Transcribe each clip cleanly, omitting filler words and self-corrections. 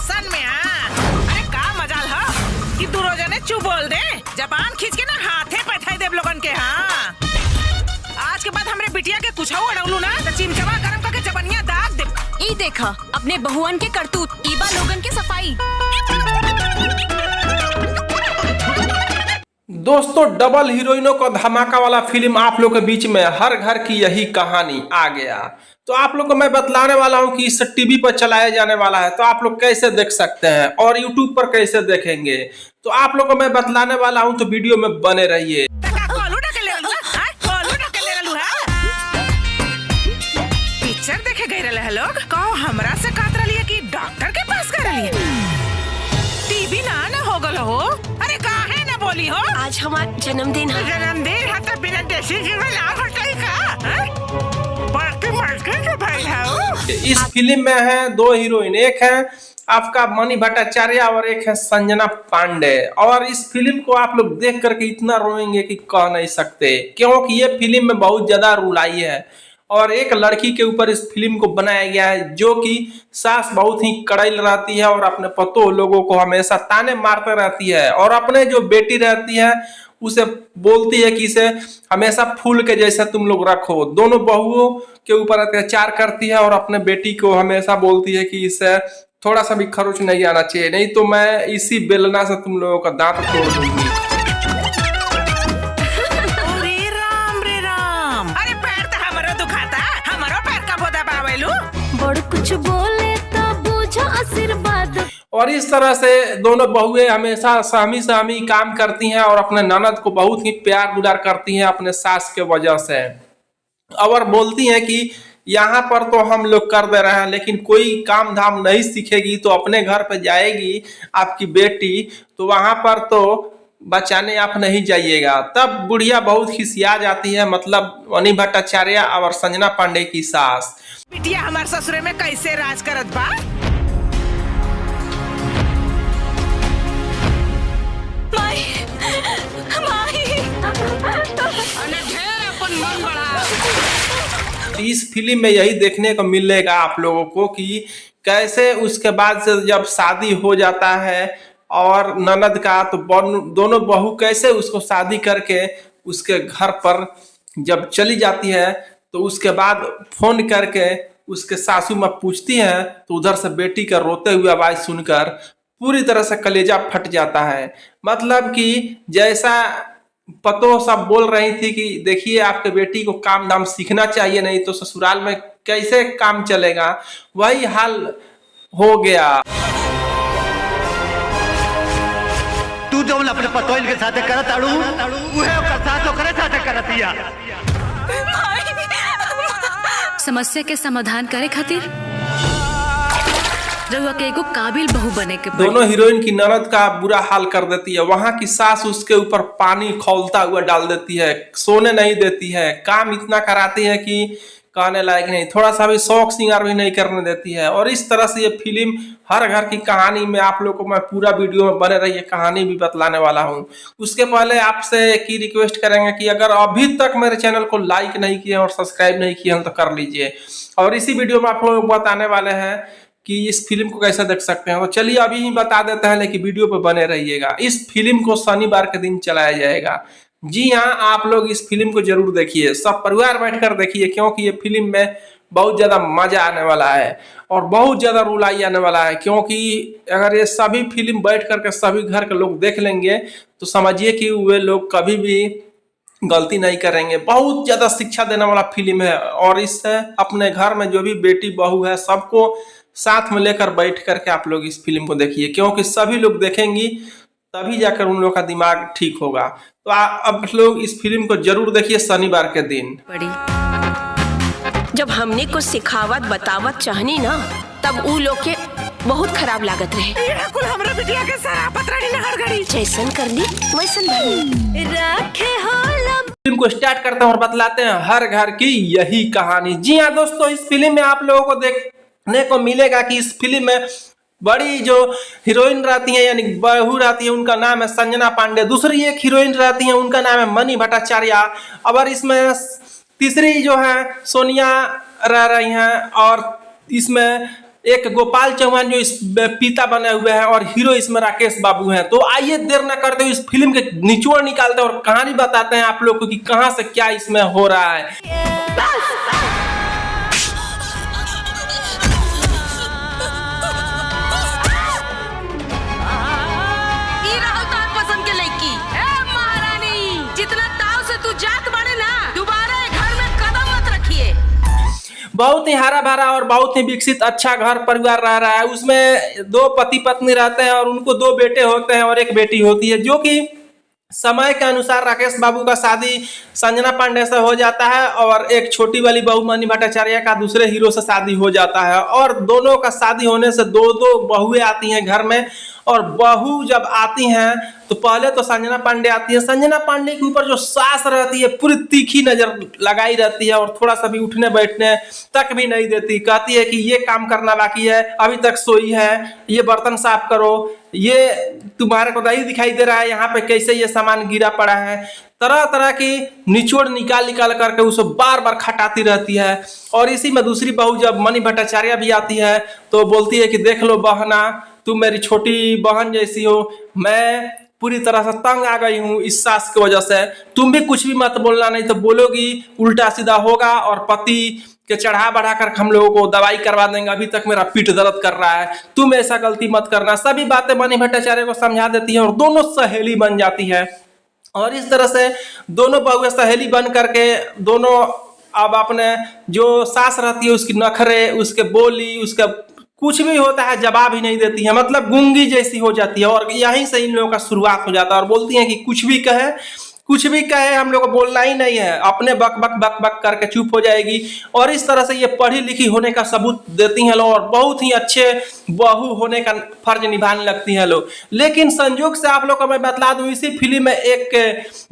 Action में। अरे का मजाल है कि तू रोजाने चुप बोल दे, जबान खींच के ना हाथे बैठा देव लोगन के। हाँ आज के बाद हमरे बिटिया के कुछ अड़ौलू ना तो चिमचवा गरम करके जबनिया दाग दे। ई देखा अपने बहुअन के करतूत, ईबा लोगन के सफाई। दोस्तों डबल हीरोइनों का धमाका वाला फिल्म आप लोग के बीच में हर घर की यही कहानी आ गया। तो आप लोग को मैं बतलाने वाला हूं कि इस टीवी पर चलाया जाने वाला है, तो आप लोग कैसे देख सकते हैं और यूट्यूब पर कैसे देखेंगे, तो आप लोग को मैं बतलाने वाला हूं, तो वीडियो में बने रहिए। पिक्चर देखे गए रहे लोग कहो हमरा से कात रही कि डॉक्टर के पास कर रही टीवी ना हो गल हो। अरे काहे ना बोली हो, आज हमारा जन्मदिन है। जन्मदिन है तो बिना देसी घी में लाभ हटाई का बाकी मर्के के भाई है। इस फिल्म में है दो हीरोइन, एक है आपका मनी भट्टाचार्य और एक है संजना पांडे। और इस फिल्म को आप लोग देख करके इतना रोएंगे कि कह नहीं सकते, क्योंकि ये फिल्म में बहुत ज्यादा रुलाई है। और एक लड़की के ऊपर इस फिल्म को बनाया गया है जो कि सास बहुत ही कड़ैल रहती है और अपने पतों लोगों को हमेशा ताने मारते रहती है, और अपने जो बेटी रहती है उसे बोलती है कि इसे हमेशा फूल के जैसा तुम लोग रखो। दोनों बहुओं के ऊपर अत्याचार करती है और अपने बेटी को हमेशा बोलती है कि इसे थोड़ा सा भी खरोच नहीं आना चाहिए, नहीं तो मैं इसी बेलना से तुम लोगों का दांत तोड़ दूंगी। कुछ बोले तो बूझो आशीर्वाद। और इस तरह से दोनों बहुएं हमेशा सहमी सहमी काम करती हैं और अपने ननद को बहुत ही प्यार दुलार करती हैं अपने सास के वजह से, और बोलती हैं कि यहाँ पर तो हम लोग कर दे रहे हैं, लेकिन कोई काम धाम नहीं सीखेगी तो अपने घर पे जाएगी आपकी बेटी, तो वहां पर तो बचाने आप नहीं जाइएगा। तब बुढ़िया बहुत खिसिया जाती है, मतलब मनी भट्टाचार्य और संजना पांडे की सास। बिटिया हमारे ससुरे में कैसे राज करत बा। माई, माई। इस फिल्म में यही देखने को मिलेगा आप लोगों को कि कैसे उसके बाद से जब शादी हो जाता है और ननद का, तो दोनों बहू कैसे उसको शादी करके उसके घर पर जब चली जाती है, तो उसके बाद फोन करके उसके सासू माँ पूछती है, तो उधर से बेटी का रोते हुए आवाज सुनकर पूरी तरह से कलेजा फट जाता है। मतलब कि जैसा पतो सब बोल रही थी कि देखिए आपके बेटी को काम धाम सीखना चाहिए, नहीं तो ससुराल में कैसे काम चलेगा, वही हाल हो गया। तू जो अपने पतोइल के साथ करत अड़ू उहे ओकर साथ ओकरे साथ करतिया। समस्या के समाधान करे खातिर रउआ के एगो काबिल बहू बने के पड़ी। दोनों हीरोइन की ननद का बुरा हाल कर देती है। वहां की सास उसके ऊपर पानी खौलता हुआ डाल देती है, सोने नहीं देती है, काम इतना कराती है कि कहने लायक नहीं, थोड़ा सा भी शौक श्रृंगार भी नहीं करने देती है। और इस तरह से ये फिल्म हर घर की कहानी में आप लोग को मैं पूरा वीडियो में बने रहिए कहानी भी बतलाने वाला हूँ। उसके पहले आपसे एक ही रिक्वेस्ट करेंगे कि अगर अभी तक मेरे चैनल को लाइक नहीं किए और सब्सक्राइब नहीं किए हैं तो कर लीजिए। और इसी वीडियो में आप लोग बताने वाले हैं कि इस फिल्म को कैसे देख सकते हैं। तो चलिए अभी ही बता देते हैं, लेकिन वीडियो पे बने रहिएगा। इस फिल्म को शनिवार के दिन चलाया जाएगा। जी हाँ, आप लोग इस फिल्म को जरूर देखिए, सब परिवार बैठकर देखिए, क्योंकि ये फिल्म में बहुत ज्यादा मजा आने वाला है और बहुत ज्यादा रुलाई आने वाला है। क्योंकि अगर ये सभी फिल्म बैठ करके सभी घर के लोग देख लेंगे तो समझिए कि वे लोग कभी भी गलती नहीं करेंगे। बहुत ज्यादा शिक्षा देने वाला फिल्म है, और इससे अपने घर में जो भी बेटी बहू है सबको साथ में लेकर बैठ करके आप लोग इस फिल्म को देखिए, क्योंकि सभी लोग देखेंगी तभी जाकर उन लोगों का दिमाग ठीक होगा। तो अब लोग इस फिल्म को जरूर देखिए शनिवार के दिन। जब हमने कुछ सिखावत बतावत चाहनी ना, तब उ लोग के बहुत खराब लागत रहे। ये कुल हमरा बिटिया के सरापत रही ना हर घड़ी। जैसन कर ली वैसन बनी। राखे होलम। फिल्म को स्टार्ट करते हैं और बतलाते हैं हर घर की यही कहानी। जी हाँ दोस्तों, इस फिल्म में आप लोगों को देखने को मिलेगा कि इस फिल्म में बड़ी जो हीरोइन रहती है यानी बहू रहती है उनका नाम है संजना पांडे। दूसरी एक हीरोइन रहती है उनका नाम है मनी भट्टाचार्य। और इसमें तीसरी जो है सोनिया रह रही हैं, और इसमें एक गोपाल चौहान जो इस पिता बने हुए हैं और हीरो इसमें राकेश बाबू हैं। तो आइए देर न करते हुए इस फिल्म के निचोड़ निकालते हैं और कहानी बताते हैं आप लोग को कि कहां से क्या इसमें हो रहा है। ई रहल तार पसंद के लड़की। ए महारानी, जितना ताव से तू जात बाड़े ना, दोबारा ए घर में कदम मत रखिए। बहुत ही हरा भरा और बहुत ही विकसित अच्छा घर परिवार रह रहा है। उसमें 2 पति पत्नी रहते हैं और उनको 2 बेटे होते हैं और 1 बेटी होती है, जो कि समय के अनुसार राकेश बाबू का शादी संजना पांडे से हो जाता है और एक छोटी वाली बहू मनी भट्टाचार्य का दूसरे हीरो से शादी हो जाता है। और दोनों का शादी होने से 2 बहुएं आती हैं घर में। और बहू जब आती हैं तो पहले तो संजना पांडे आती है। संजना पांडे के ऊपर जो सास रहती है पूरी तीखी नजर लगाई रहती है और थोड़ा सा भी उठने बैठने तक भी नहीं देती। कहती है कि ये काम करना बाकी है, अभी तक सोई है, ये बर्तन साफ करो, ये तुम्हारे को नहीं दिखाई दे रहा है यहाँ पे कैसे ये सामान गिरा पड़ा है। तरह तरह की निचोड़ निकाल करके उसे बार बार खटाती रहती है। और इसी में दूसरी बहू जब मनी भट्टाचार्य भी आती है तो बोलती है कि देख लो बहना, तुम मेरी छोटी बहन जैसी हो, मैं पूरी तरह से तंग आ गई हूँ इस सास की वजह से। तुम भी कुछ भी मत बोलना, नहीं तो बोलोगी उल्टा सीधा होगा और पति के चढ़ा बढ़ा कर हम लोगों को दवाई करवा देंगे। अभी तक मेरा पीठ दर्द कर रहा है, तुम ऐसा गलती मत करना। सभी बातें मनी भट्टाचार्य को समझा देती है और दोनों सहेली बन जाती है। और इस तरह से दोनों बहुएं सहेली बन करके दोनों अब अपने जो सास रहती है उसकी नखरे, उसके बोली, उसका कुछ भी होता है जवाब ही नहीं देती है, मतलब गूंगी जैसी हो जाती है। और यहीं से इन लोगों का शुरुआत हो जाता है और बोलती हैं कि कुछ भी कहे हम लोग को बोलना ही नहीं है, अपने बक बक बक बक करके चुप हो जाएगी। और इस तरह से ये पढ़ी लिखी होने का सबूत देती हैं लोग और बहुत ही अच्छे बहू होने का फर्ज निभाने लगती हैं लोग। लेकिन संयोग से आप लोग को मैं बतला दूं, इसी फिल्म में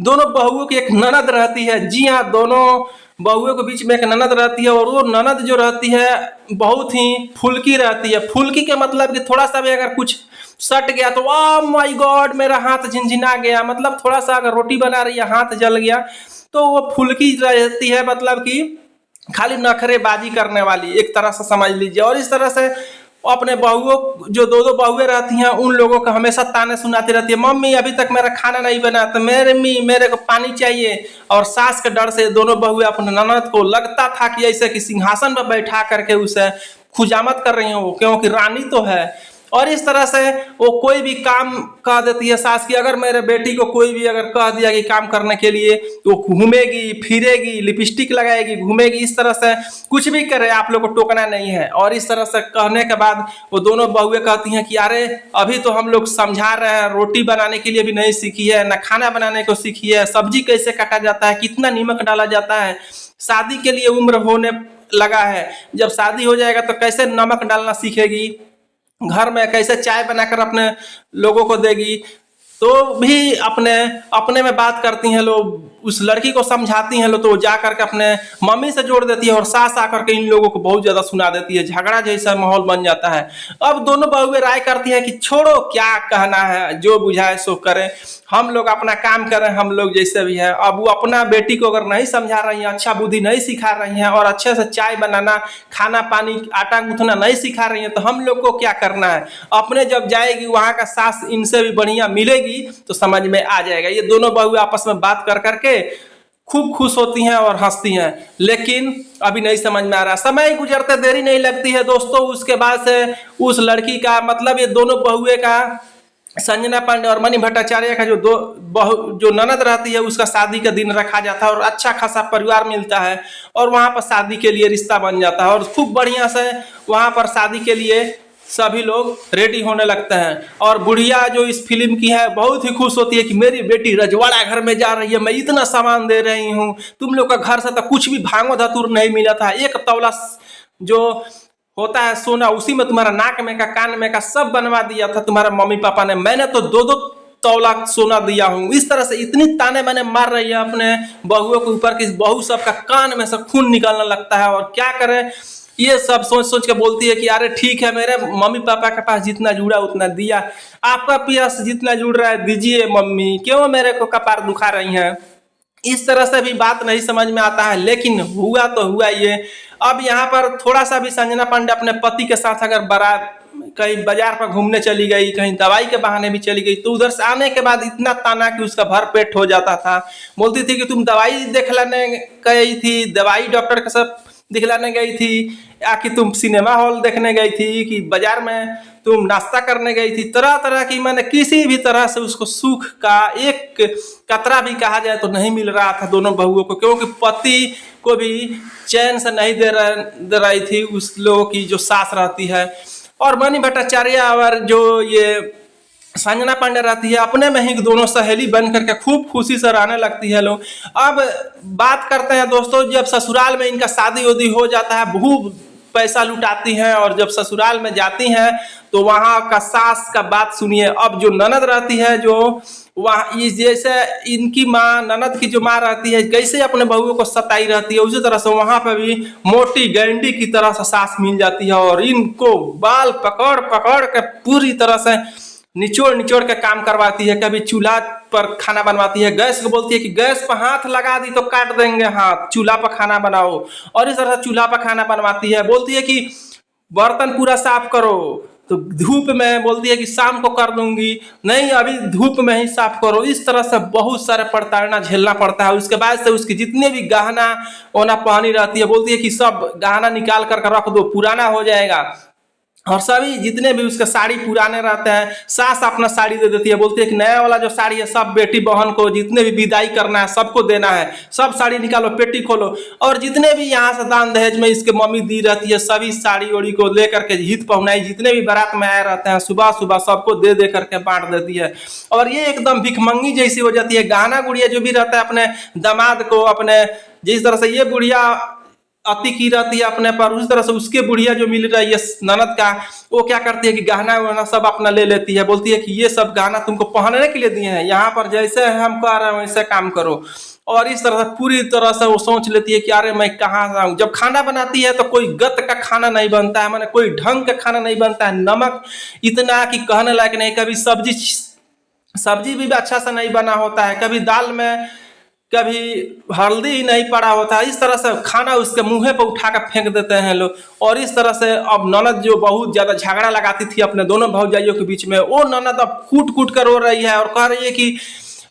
दोनों बहुओं की एक ननद रहती है। जी हाँ, दोनों बहुओं के बीच में एक ननद रहती है और वो ननद जो रहती है बहुत ही फुल्की रहती है। फुल्की के मतलब कि थोड़ा सा भी अगर कुछ सट गया तो ओह माय गॉड मेरा हाथ झिनझिना गया, मतलब थोड़ा सा अगर रोटी बना रही है हाथ जल गया तो वो फुल्की रहती है, मतलब कि खाली नखरेबाजी करने वाली एक तरह से समझ लीजिए। और इस तरह से अपने बहुओं जो 2 बहुएं रहती हैं उन लोगों को हमेशा ताने सुनाती रहती है, मम्मी अभी तक मेरा खाना नहीं बना तो मेरे को पानी चाहिए। और सास के डर से दोनों बहुएं अपने ननद को लगता था कि ऐसे कि सिंहासन पर बैठा करके उसे खुजामत कर रही हो, क्योंकि रानी तो है। और इस तरह से वो कोई भी काम कह देती है सास की। अगर मेरे बेटी को कोई भी अगर कह दिया कि काम करने के लिए तो घूमेगी फिरेगी, लिपस्टिक लगाएगी, घूमेगी, इस तरह से कुछ भी करे आप लोग को टोकना नहीं है। और इस तरह से कहने के बाद वो दोनों बहुएं कहती हैं कि अरे अभी तो हम लोग समझा रहे हैं, रोटी बनाने के लिए भी नहीं सीखी है, ना खाना बनाने को सीखी है, सब्जी कैसे काटा जाता है, कितना नमक डाला जाता है, शादी के लिए उम्र होने लगा है, जब शादी हो जाएगा तो कैसे नमक डालना सीखेगी, घर में कैसे चाय बनाकर अपने लोगों को देगी। तो भी अपने में बात करती हैं लोग, उस लड़की को समझाती हैं लोग तो वो जा करके अपने मम्मी से जोड़ देती है और सास आकर के इन लोगों को बहुत ज्यादा सुना देती है। झगड़ा जैसा माहौल बन जाता है। अब दोनों बहुएं राय करती हैं कि छोड़ो क्या कहना है, जो बुझाए सो करें, हम लोग अपना काम करें, हम लोग जैसे भी है। अब वो अपना बेटी को अगर नहीं समझा रही हैं, अच्छा बुद्धि नहीं सिखा रही हैं और अच्छे से चाय बनाना, खाना पानी, आटा गूंथना नहीं सिखा रही हैं तो हम लोग को क्या करना है। अपने जब जाएगी वहाँ का सास इनसे भी बढ़िया मिलेगी तो समझ में आ जाएगा। ये दोनों बहुएं आपस में बात कर करके खूब खुश होती हैं और हंसती हैं। लेकिन अभी नहीं समझ में आ रहा, समय गुजरते देरी नहीं लगती है दोस्तों। उसके बाद से उस लड़की का मतलब ये दोनों बहुएं का, संजना पांडे और मनी भट्टाचार्य का जो ननद रहती है उसका शादी का दिन रखा जाता है और अच्छा खासा परिवार मिलता है और वहाँ पर शादी के लिए रिश्ता बन जाता है और खूब बढ़िया से वहाँ पर शादी के लिए सभी लोग रेडी होने लगते हैं। और बुढ़िया जो इस फिल्म की है बहुत ही खुश होती है कि मेरी बेटी रजवाड़ा घर में जा रही है, मैं इतना सामान दे रही हूँ, तुम लोग का घर से तो कुछ भी भांगो धतूर नहीं मिला था, 1 तौला जो होता है सोना उसी में तुम्हारा नाक में का कान में का सब बनवा दिया था तुम्हारे मम्मी पापा ने, मैंने तो 2-2 तौला सोना दिया हूँ। इस तरह से इतनी ताने मैंने मार रही है अपने बहुओं के ऊपर कि बहू सबका कान में से खून निकलने लगता है। और क्या करें, ये सब सोच सोच के बोलती है कि अरे ठीक है, मेरे मम्मी पापा के पास जितना जुड़ा उतना दिया, आपका पियास जितना जुड़ रहा है दीजिए मम्मी, क्यों मेरे को कपार दुखा रही हैं। इस तरह से भी बात नहीं समझ में आता है। लेकिन हुआ तो हुआ ये, अब यहाँ पर थोड़ा सा भी संजना पांडे अपने पति के साथ अगर कहीं बाजार पर घूमने चली गई, कहीं दवाई के बहाने भी चली गई, तो उधर से आने के बाद इतना ताना कि उसका भर पेट हो जाता था। बोलती थी कि तुम दवाई दिखलाने गई थी, दवाई डॉक्टर के सब दिखलाने गई थी, या कि तुम सिनेमा हॉल देखने गई थी, कि बाजार में तुम नाश्ता करने गई थी। तरह तरह की, मैंने किसी भी तरह से उसको सुख का एक कतरा भी कहा जाए तो नहीं मिल रहा था दोनों बहुओं को, क्योंकि पति को भी चैन से नहीं दे रही थी उस लोगों की जो सास रहती है। और मणि भट्टाचार्य और जो ये संजना पांडे रहती है, अपने में ही दोनों सहेली बन करके खूब खुशी से रहने लगती है लोग। अब बात करते हैं दोस्तों, जब ससुराल में इनका शादी उदी हो जाता है, बहुत पैसा लुटाती हैं, और जब ससुराल में जाती हैं तो वहाँ का सास का बात सुनिए। अब जो ननद रहती है, जो वहाँ जैसे इनकी माँ, ननद की जो माँ रहती है, कैसे अपने बहुओं को सताई रहती है, उसी तरह से वहाँ पर भी मोटी गैंडी की तरह से सास मिल जाती है, और इनको बाल पकड़ पकड़ के पूरी तरह से निचोड़ निचोड़ के काम करवाती है। कभी चूल्हा पर खाना बनवाती है, गैस को बोलती है कि गैस पर हाथ लगा दी तो काट देंगे हाथ, चूल्हा पर खाना बनाओ, और इस तरह से चूल्हा पर खाना बनवाती है। बोलती है कि बर्तन पूरा साफ करो, तो धूप में बोलती है कि शाम को कर दूंगी, नहीं अभी धूप में ही साफ करो। इस तरह से बहुत सारे प्रताड़ना झेलना पड़ता है। उसके बाद से उसकी जितने भी गहना ओना पहनी रहती है, बोलती है कि सब गहना निकाल कर रख दो, पुराना हो जाएगा। और सभी जितने भी उसके साड़ी पुराने रहते हैं, सास अपना साड़ी दे देती है, बोलती है कि नया वाला जो साड़ी है सब बेटी बहन को, जितने भी विदाई करना है सबको देना है, सब साड़ी निकालो, पेटी खोलो। और जितने भी यहाँ से दान दहेज में इसके मम्मी दी रहती है, सभी साड़ी ओड़ी को लेकर के हित पहुनाई, जितने भी बारात में आए रहते हैं, सुबह सुबह सबको दे दे करके बांट देती है। और ये एकदम भिखमंगी जैसी हो जाती है। गहना गुड़िया जो भी रहता है अपने दामाद को, अपने जिस तरह से ये बुढ़िया अति की रहती है अपने पर, उसी तरह से उसके बुढ़िया जो मिल रही है ननद का, वो क्या करती है कि गहना वहना सब अपना ले लेती है। बोलती है कि ये सब गहना तुमको पहनने के लिए दिए हैं, यहाँ पर जैसे हम कह रहे हैं वैसे काम करो। और इस तरह से पूरी तरह से वो सोच लेती है कि अरे मैं कहाँ जाऊँ। जब खाना बनाती है तो कोई गत का खाना नहीं बनता है, माने कोई ढंग का खाना नहीं बनता है। नमक इतना कि कहने लायक नहीं, कभी सब्जी भी अच्छा सा नहीं बना होता है, कभी दाल में कभी हल्दी ही नहीं पड़ा होता है। इस तरह से खाना उसके मुँह पे उठा कर फेंक देते हैं लोग। और इस तरह से अब ननद जो बहुत ज़्यादा झगड़ा लगाती थी अपने दोनों भौजाइयों के बीच में, वो ननद अब कूट कूट कर रो रही है और कह रही है कि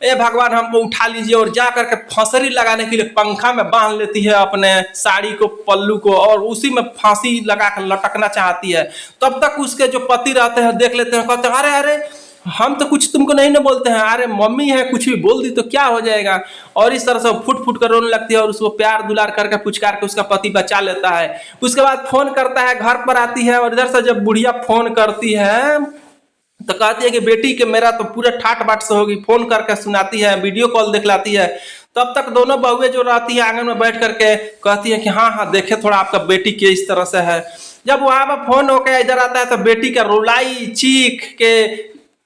ए भगवान हमको उठा लीजिए। और जा करके फंसरी लगाने के लिए पंखा में बांध लेती है अपने साड़ी को, पल्लू को, और उसी में फांसी लगा कर लटकना चाहती है। तब तक उसके जो पति रहते हैं देख लेते हैं, कहते हैं अरे अरे हम तो कुछ तुमको नहीं ना बोलते हैं, अरे मम्मी है कुछ भी बोल दी तो क्या हो जाएगा। और इस तरह से फुट फुट कर रोने लगती है और उसको प्यार दुलार करके पुचकार के उसका पति बचा लेता है। उसके बाद फोन करता है, घर पर आती है, और इधर से जब बुढ़िया फोन करती है तो कहती है कि बेटी के मेरा तो पूरा ठाट बाट से होगी, फोन करके सुनाती है, वीडियो कॉल दिखलाती है। तब तक दोनों बहुएं जो रहती है आंगन में बैठ करके कहती है कि हाँ हाँ देखे थोड़ा आपका बेटी के इस तरह से है। जब वहां पर फोन होकर इधर आता है तो बेटी का रुलाई चीख के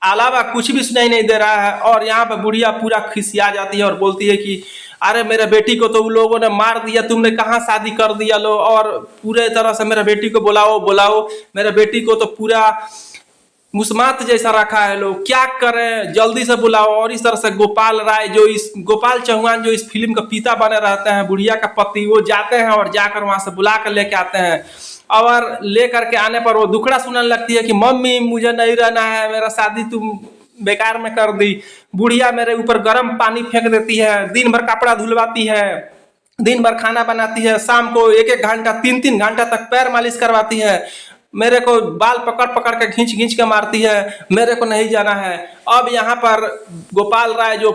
अलावा कुछ भी सुनाई नहीं दे रहा है। और यहाँ पर बुढ़िया पूरा खिसिया जाती है और बोलती है कि अरे मेरे बेटी को तो उन लोगों ने मार दिया, तुमने कहाँ शादी कर दिया लो, और पूरे तरह से मेरे बेटी को बुलाओ, मेरे बेटी को तो पूरा मुस्मात जैसा रखा है लोग, क्या करें जल्दी से बुलाओ। और इस तरह से गोपाल चौहान जो इस फिल्म का पिता बने रहते हैं, बुढ़िया का पति, वो जाते हैं और जाकर वहां से बुला कर लेके आते हैं। और लेकर के आने पर वो दुखड़ा सुनाने लगती है कि मम्मी मुझे नहीं रहना है, मेरा शादी तुम बेकार में कर दी। बुढ़िया मेरे ऊपर गर्म पानी फेंक देती है, दिन भर कपड़ा धुलवाती है, दिन भर खाना बनाती है, शाम को 1-1 घंटा 3-3 घंटा तक पैर मालिश करवाती है, मेरे को बाल पकड़ पकड़ के खींच खींच के मारती है, मेरे को नहीं जाना है। अब यहाँ पर गोपाल राय जो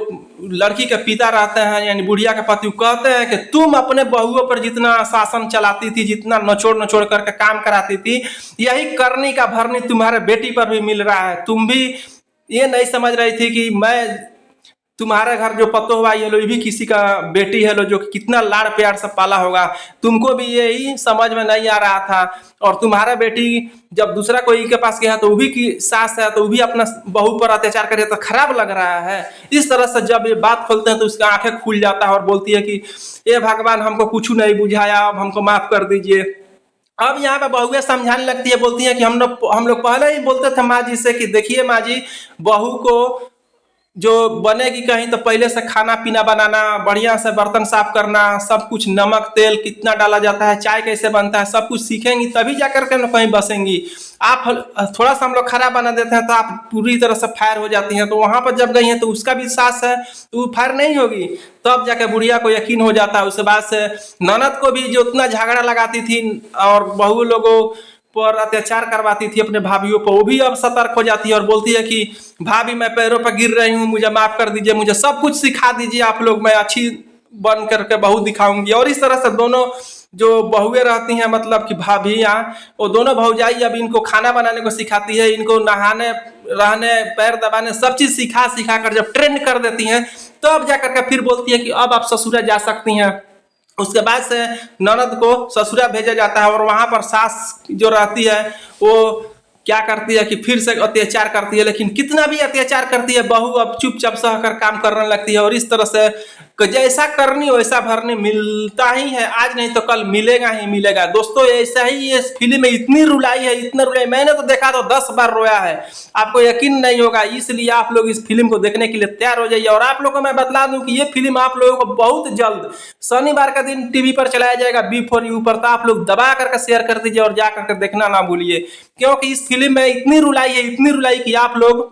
लड़की के पिता रहते हैं यानी बुढ़िया के पति, कहते हैं कि तुम अपने बहुओं पर जितना शासन चलाती थी, जितना नचोड़ करके काम कराती थी, यही करनी का भरनी तुम्हारे बेटी पर भी मिल रहा है। तुम भी ये नहीं समझ रही थी कि मैं तुम्हारे घर जो पतो हुआ ये लो, ये भी किसी का बेटी है लो, जो कितना लाड़ प्यार से पाला होगा, तुमको भी यही समझ में नहीं आ रहा था। और तुम्हारा बेटी जब दूसरा कोई के पास गया तो वो भी की सास है, तो वो भी अपना बहू पर अत्याचार करे, तो खराब लग रहा है। इस तरह से जब ये बात खोलते हैं तो उसका आंखें खुल जाता है और बोलती है कि ये भगवान हमको कुछ नहीं बुझाया, अब हमको माफ कर दीजिए। अब यहाँ पे बहुएं समझाने लगती है, बोलती है कि हम लोग पहले ही बोलते थे माँ जी से कि देखिए माँ जी, बहू को जो बनेगी कहीं तो पहले से खाना पीना बनाना, बढ़िया से बर्तन साफ करना, सब कुछ नमक तेल कितना डाला जाता है, चाय कैसे बनता है, सब कुछ सीखेंगी तभी जा करके ना कहीं बसेंगी। आप थोड़ा सा हम लोग खराब बना देते हैं तो आप पूरी तरह से फायर हो जाती हैं। तो वहाँ पर जब गई हैं तो उसका भी सास है तो वो फायर नहीं होगी, तब जाके बुढ़िया को यकीन हो जाता है। उसके बाद से ननद को भी जो उतना झगड़ा लगाती थी और बहू लोगों पर अत्याचार करवाती थी अपने भाभीियों पर, वो भी अब सतर्क हो जाती है और बोलती है कि भाभी मैं पैरों पर गिर रही हूँ, मुझे माफ कर दीजिए, मुझे सब कुछ सिखा दीजिए आप लोग, मैं अच्छी बन करके बहू दिखाऊंगी। और इस तरह से दोनों जो बहुएं रहती हैं मतलब कि भाभियाँ, वो दोनों भौजाई अब इनको खाना बनाने को सिखाती है, इनको नहाने रहने पैर दबाने सब चीज़ सिखा सिखा कर जब ट्रेंड कर देती हैं तो अब जा करके फिर बोलती है कि अब आप ससुरा जा सकती हैं। उसके बाद से ननद को ससुरा भेजा जाता है और वहाँ पर सास जो रहती है वो क्या करती है कि फिर से अत्याचार करती है, लेकिन कितना भी अत्याचार करती है बहू अब चुपचाप सहकर काम करने लगती है। और इस तरह से जैसा करनी वैसा भरनी मिलता ही है, आज नहीं तो कल मिलेगा ही मिलेगा। दोस्तों ऐसा ही ये फिल्म में इतनी रुलाई है, इतनी रुलाई, मैंने तो देखा तो 10 बार रोया है, आपको यकीन नहीं होगा। इसलिए आप लोग इस फिल्म को देखने के लिए तैयार हो जाइए। और आप लोगों को मैं बतला दूं कि ये फिल्म आप लोगों को बहुत जल्द शनिवार का दिन टीवी पर चलाया जाएगा B4U पर, तो आप लोग दबा करके शेयर कर दीजिए और जा करके देखना ना भूलिए, क्योंकि इस फिल्म में इतनी रुलाई है, इतनी रुलाई कि आप लोग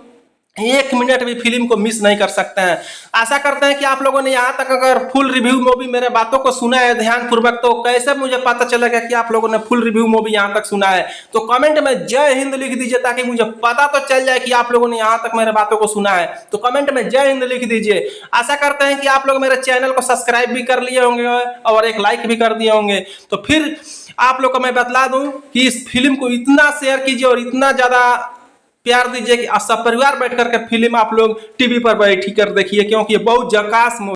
1 मिनट भी फिल्म को मिस नहीं कर सकते हैं। आशा करते हैं कि आप लोगों ने यहाँ तक अगर फुल रिव्यू मूवी मेरे बातों को सुना है ध्यानपूर्वक, तो कैसे मुझे पता चलेगा कि आप लोगों ने फुल रिव्यू मूवी यहाँ तक सुना है। तो कमेंट में जय हिंद लिख दीजिए ताकि मुझे पता तो चल जाए कि आप लोगों ने यहाँ तक मेरे बातों को सुना है। तो कमेंट में जय हिंद लिख दीजिए। आशा करते हैं कि आप लोग मेरे चैनल को सब्सक्राइब भी कर लिए होंगे और एक लाइक भी कर दिए होंगे। तो फिर आप लोग को मैं बतला दूं कि इस फिल्म को इतना शेयर कीजिए और इतना ज़्यादा प्यार दीजिए कि सब परिवार बैठ करके फिल्म आप लोग टीवी पर बैठी कर देखिए, क्योंकि ये बहुत झकास